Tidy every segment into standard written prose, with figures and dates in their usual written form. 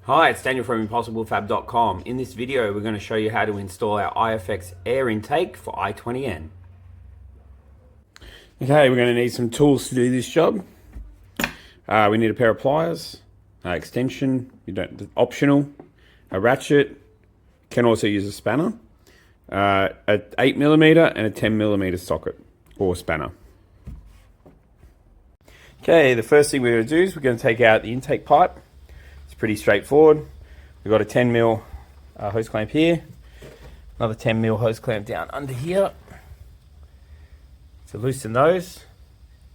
Hi, it's Daniel from ImpossibleFab.com. In this video, we're going to show you how to install our IFX air intake for i20N. Okay, we're going to need some tools to do this job. We need a pair of pliers, extension, optional, a ratchet, can also use a spanner, a 8mm and a 10mm socket or spanner. Okay, the first thing we're going to do is we're going to take out the intake pipe. Pretty straightforward. We've got a 10mm hose clamp here, another 10mm hose clamp down under here. To loosen those,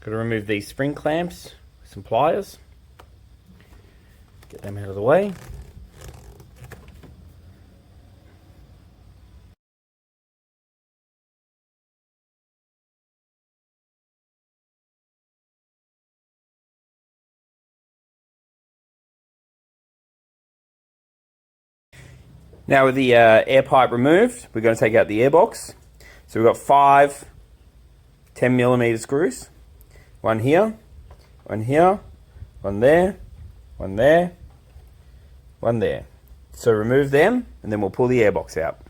got to remove these spring clamps with some pliers. Get them out of the way. Now with the air pipe removed, we're going to take out the airbox. So we've got 5 10mm screws. One here, one here, one there, one there, one there. So remove them and then we'll pull the airbox out.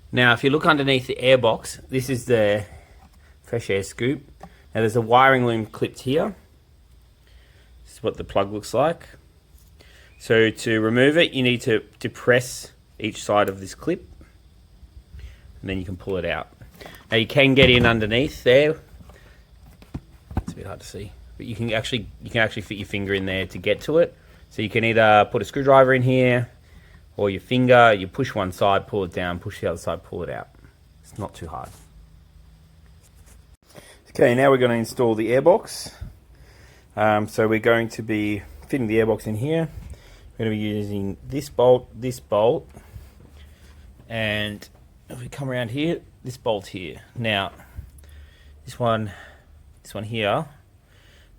Now, if you look underneath the airbox, this is the fresh air scoop. Now, there's a wiring loom clipped here. This is what the plug looks like. So to remove it, you need to depress each side of this clip, and then you can pull it out. Now, you can get in underneath there. It's a bit hard to see, but you can actually fit your finger in there to get to it. So you can either put a screwdriver in here, or your finger, you push one side, pull it down, push the other side, pull it out. It's not too hard. Okay, now we're going to install the airbox. So we're going to be fitting the airbox in here. We're going to be using this bolt, and if we come around here, this bolt here. Now, this one here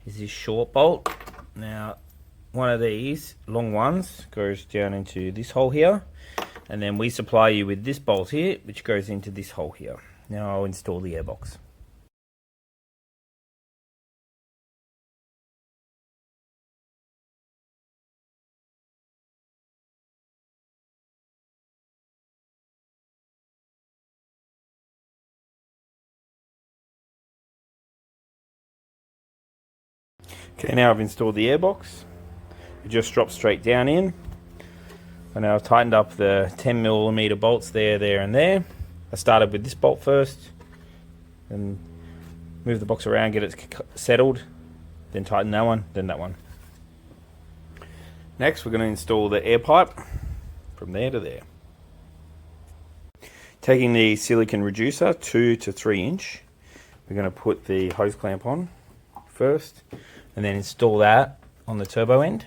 is this short bolt. Now, one of these long ones goes down into this hole here, and then we supply you with this bolt here, which goes into this hole here. Now I'll install the airbox. Okay, now I've installed the airbox. It just drops straight down in. And now I've tightened up the 10mm bolts there, and there. I started with this bolt first, and move the box around, get it settled, then tighten that one, then that one. Next, we're going to install the air pipe from there to there. Taking the silicon reducer, 2 to 3 inch, we're going to put the hose clamp on first, and then install that on the turbo end.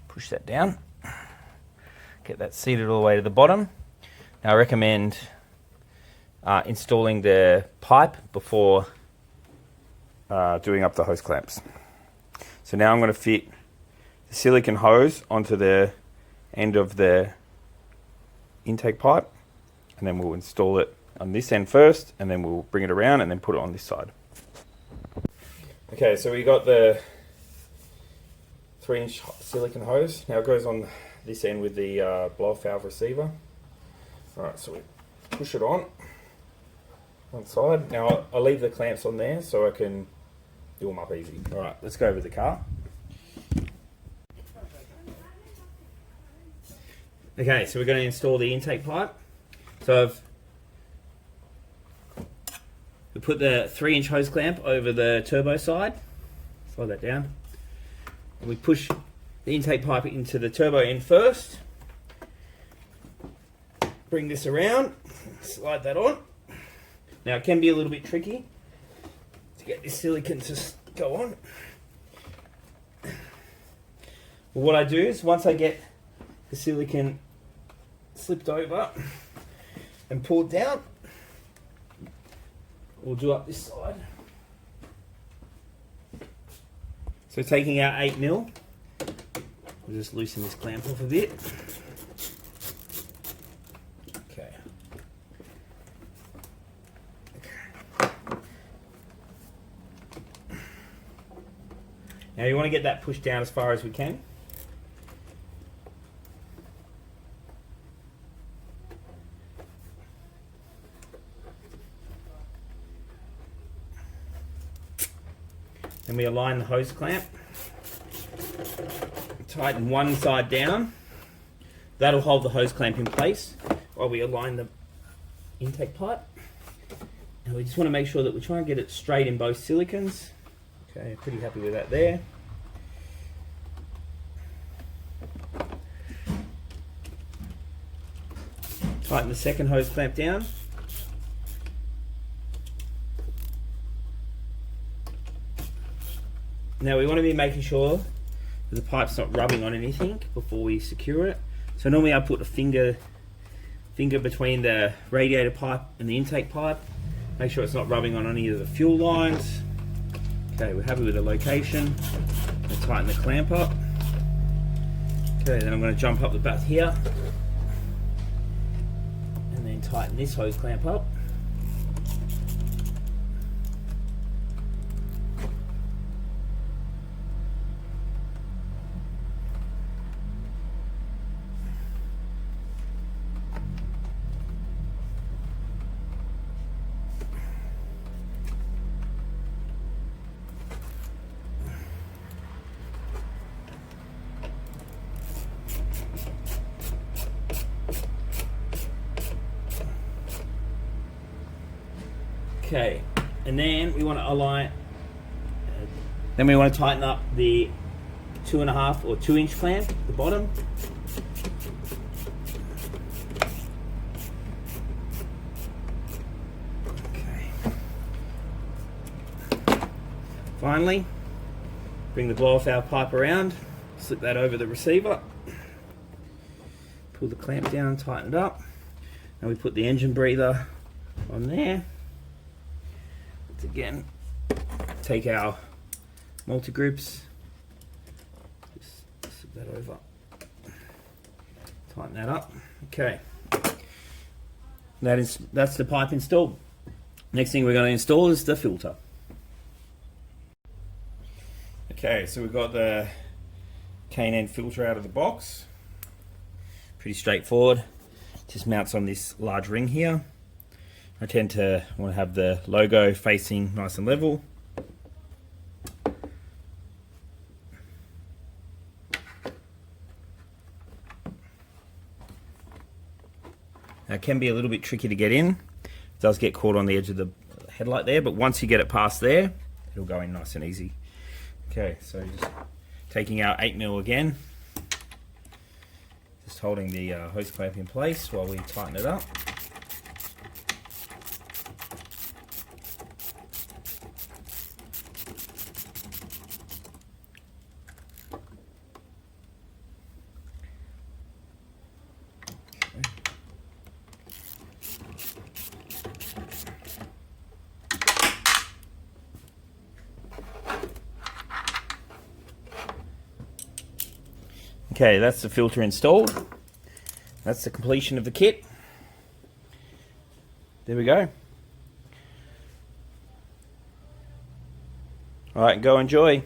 Push that down, get that seated all the way to the bottom. Now I recommend installing the pipe before doing up the hose clamps. So now I'm going to fit the silicon hose onto the end of the intake pipe, and then we'll install it on this end first, and then we'll bring it around and then put it on this side. Okay, so we got the 3-inch silicon hose. Now it goes on this end with the blow-off valve receiver. Alright, so we push it on one side. Now I'll leave the clamps on there so I can do them up easy. Alright, let's go over the car. Okay, so we're going to install the intake pipe. So we put the 3-inch hose clamp over the turbo side. Slide that down. And we push the intake pipe into the turbo end first. Bring this around, slide that on. Now it can be a little bit tricky to get this silicone to go on. Well, what I do is once I get the silicone slipped over and pulled down, we'll do up this side. So taking out 8mm, we'll just loosen this clamp off a bit. Okay. Now you want to get that pushed down as far as we can. Then we align the hose clamp. Tighten one side down. That'll hold the hose clamp in place while we align the intake pipe. And we just want to make sure that we try and get it straight in both silicons. Okay, pretty happy with that there. Tighten the second hose clamp down. Now we want to be making sure that the pipe's not rubbing on anything before we secure it. So normally I put a finger between the radiator pipe and the intake pipe. Make sure it's not rubbing on any of the fuel lines. Okay, we're happy with the location. We'll tighten the clamp up. Okay, then I'm going to jump up the back here and then tighten this hose clamp up. Okay, and then we want to align. Then we want to tighten up the 2.5 or 2-inch clamp, the bottom. Okay. Finally, bring the blow-off valve pipe around, slip that over the receiver, pull the clamp down, tighten it up. Now we put the engine breather on there. Again, take our multi-groups, just slip that over, tighten that up. Okay, that's the pipe installed. Next thing we're going to install is the filter. Okay, so we've got the i20N filter out of the box. Pretty straightforward. Just mounts on this large ring here. I tend to want to have the logo facing nice and level. Now it can be a little bit tricky to get in. It does get caught on the edge of the headlight there, but once you get it past there, it'll go in nice and easy. Okay, so just taking out 8mm again. Just holding the hose clamp in place while we tighten it up. Okay, that's the filter installed. That's the completion of the kit. There we go. All right, go enjoy.